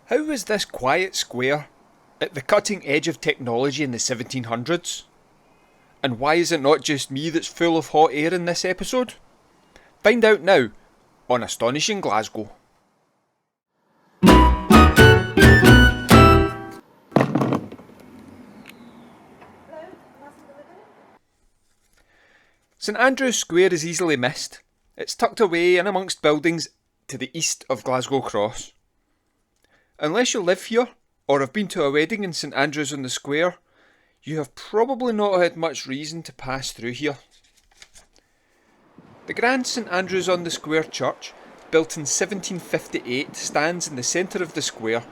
How was this quiet square at the cutting edge of technology in the 1700s? And why is it not just me that's full of hot air in this episode? Find out now on Astonishing Glasgow. St Andrew's Square is easily missed. It's tucked away in amongst buildings to the east of Glasgow Cross. Unless you live here, or have been to a wedding in St Andrew's on the Square, you have probably not had much reason to pass through here. The grand St Andrew's on the Square church, built in 1758, stands in the centre of the square,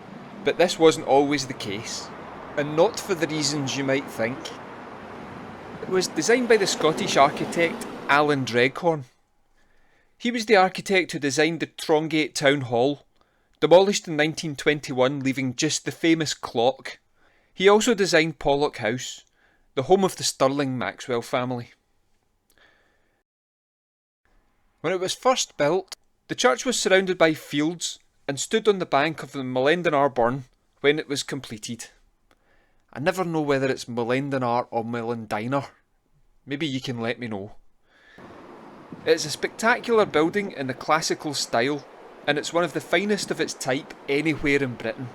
but this wasn't always the case, and not for the reasons you might think. It was designed by the Scottish architect Alan Dreghorn. He was the architect who designed the Trongate Town Hall, demolished in 1921, leaving just the famous clock. He also designed Pollock House, the home of the Stirling Maxwell family. When it was first built, the church was surrounded by fields and stood on the bank of the Molendinar Burn when it was completed. I never know whether it's Molendinar or Molendinar. Maybe you can let me know. It's a spectacular building in the classical style, and it's one of the finest of its type anywhere in Britain.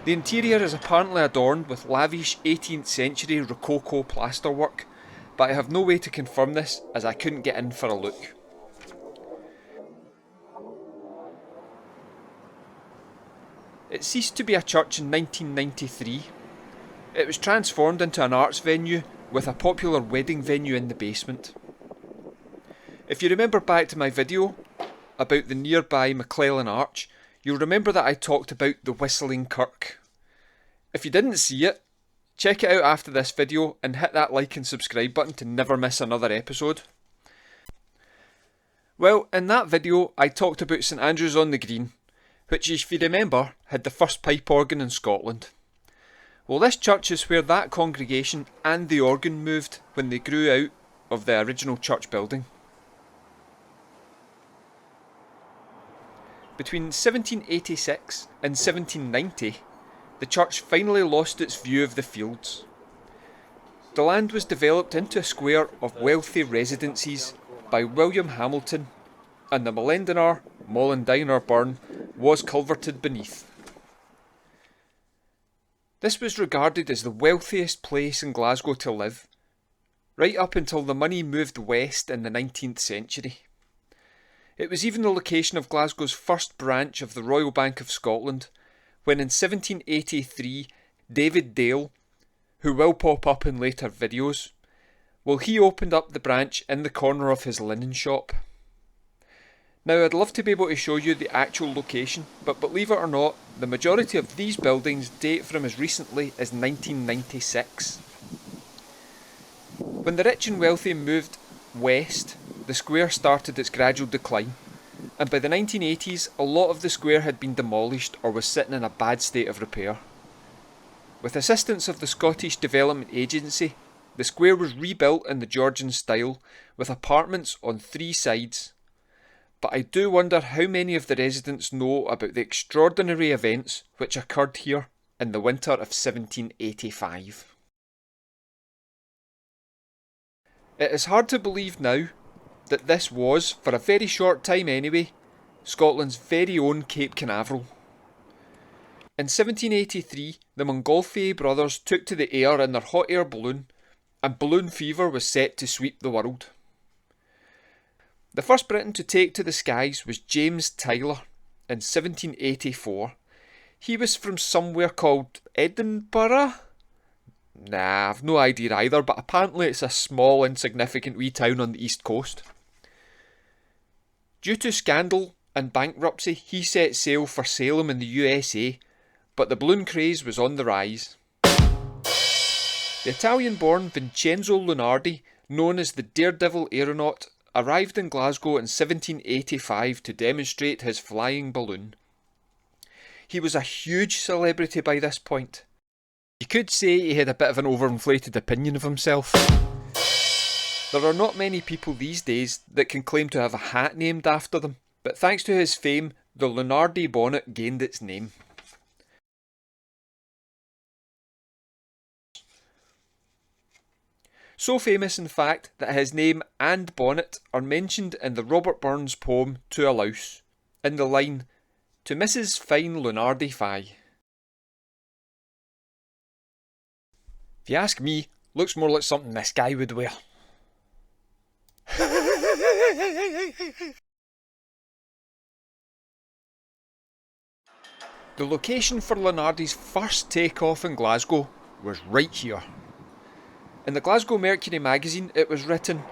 The interior is apparently adorned with lavish 18th century Rococo plasterwork, but I have no way to confirm this as I couldn't get in for a look. It ceased to be a church in 1993. It was transformed into an arts venue with a popular wedding venue in the basement. If you remember back to my video about the nearby McClellan Arch, you'll remember that I talked about the Whistling Kirk. If you didn't see it, check it out after this video and hit that like and subscribe button to never miss another episode. Well, in that video I talked about St Andrew's on the Green, which, if you remember, had the first pipe organ in Scotland. Well, this church is where that congregation and the organ moved when they grew out of the original church building. Between 1786 and 1790, the church finally lost its view of the fields. The land was developed into a square of wealthy residences by William Hamilton, and the Molendinar Burn was culverted beneath. This was regarded as the wealthiest place in Glasgow to live, right up until the money moved west in the 19th century. It was even the location of Glasgow's first branch of the Royal Bank of Scotland, when in 1783 David Dale, who will pop up in later videos, well, he opened up the branch in the corner of his linen shop. Now, I'd love to be able to show you the actual location, but believe it or not, the majority of these buildings date from as recently as 1996. When the rich and wealthy moved west, the square started its gradual decline, and by the 1980s a lot of the square had been demolished or was sitting in a bad state of repair. With assistance of the Scottish Development Agency, the square was rebuilt in the Georgian style with apartments on 3 sides. But I do wonder how many of the residents know about the extraordinary events which occurred here in the winter of 1785. It is hard to believe now that this was, for a very short time anyway, Scotland's very own Cape Canaveral. In 1783, the Montgolfier brothers took to the air in their hot air balloon, and balloon fever was set to sweep the world. The first Briton to take to the skies was James Tytler in 1784. He was from somewhere called Edinburgh? Nah, I've no idea either, but apparently it's a small, insignificant wee town on the east coast. Due to scandal and bankruptcy, he set sail for Salem in the USA, but the balloon craze was on the rise. The Italian-born Vincenzo Lunardi, known as the Daredevil Aeronaut, arrived in Glasgow in 1785 to demonstrate his flying balloon. He was a huge celebrity by this point. You could say he had a bit of an overinflated opinion of himself. There are not many people these days that can claim to have a hat named after them, but thanks to his fame, the Lunardi bonnet gained its name. So famous, in fact, that his name and bonnet are mentioned in the Robert Burns poem To a Louse, in the line, "To Mrs. Fine Lunardi Fye." If you ask me, looks more like something this guy would wear. The location for Lunardi's first take-off in Glasgow was right here. In the Glasgow Mercury magazine it was written,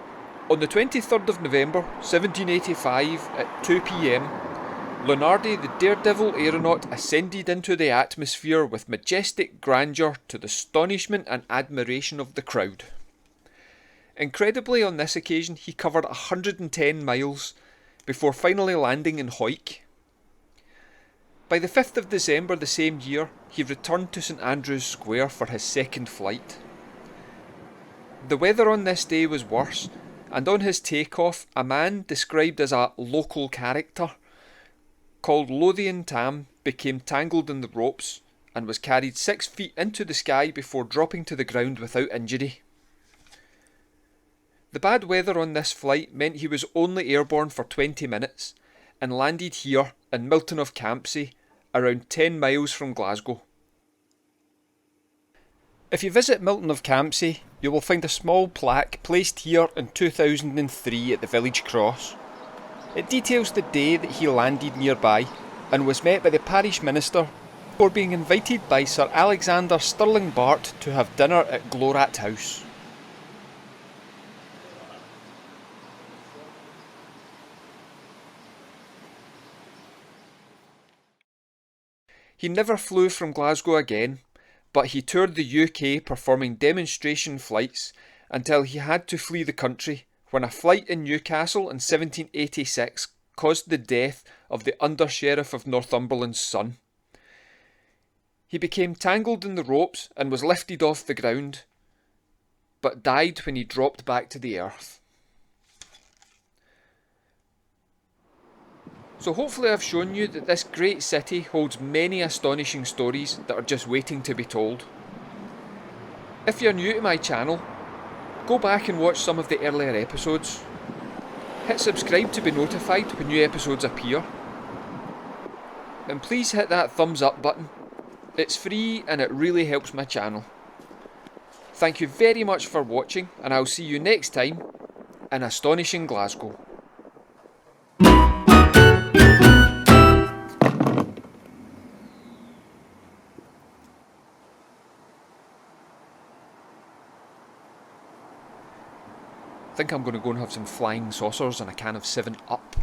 "On the 23rd of November 1785 at 2 p.m, Lunardi the daredevil aeronaut ascended into the atmosphere with majestic grandeur to the astonishment and admiration of the crowd." Incredibly, on this occasion he covered 110 miles before finally landing in Hawick. By the 5th of December the same year, he returned to St Andrew's Square for his second flight. The weather on this day was worse, and on his takeoff, a man described as a local character called Lothian Tam became tangled in the ropes and was carried 6 feet into the sky before dropping to the ground without injury. The bad weather on this flight meant he was only airborne for 20 minutes and landed here in Milton of Campsie, around 10 miles from Glasgow. If you visit Milton of Campsie, you will find a small plaque placed here in 2003 at the village cross. It details the day that he landed nearby and was met by the parish minister before being invited by Sir Alexander Stirling Bart to have dinner at Glorat House. He never flew from Glasgow again, but he toured the UK performing demonstration flights until he had to flee the country when a flight in Newcastle in 1786 caused the death of the Under-Sheriff of Northumberland's son. He became tangled in the ropes and was lifted off the ground, but died when he dropped back to the earth. So hopefully I've shown you that this great city holds many astonishing stories that are just waiting to be told. If you're new to my channel, go back and watch some of the earlier episodes. Hit subscribe to be notified when new episodes appear. And please hit that thumbs up button. It's free and it really helps my channel. Thank you very much for watching, and I'll see you next time in Astonishing Glasgow. I think I'm going to go and have some flying saucers and a can of 7 Up.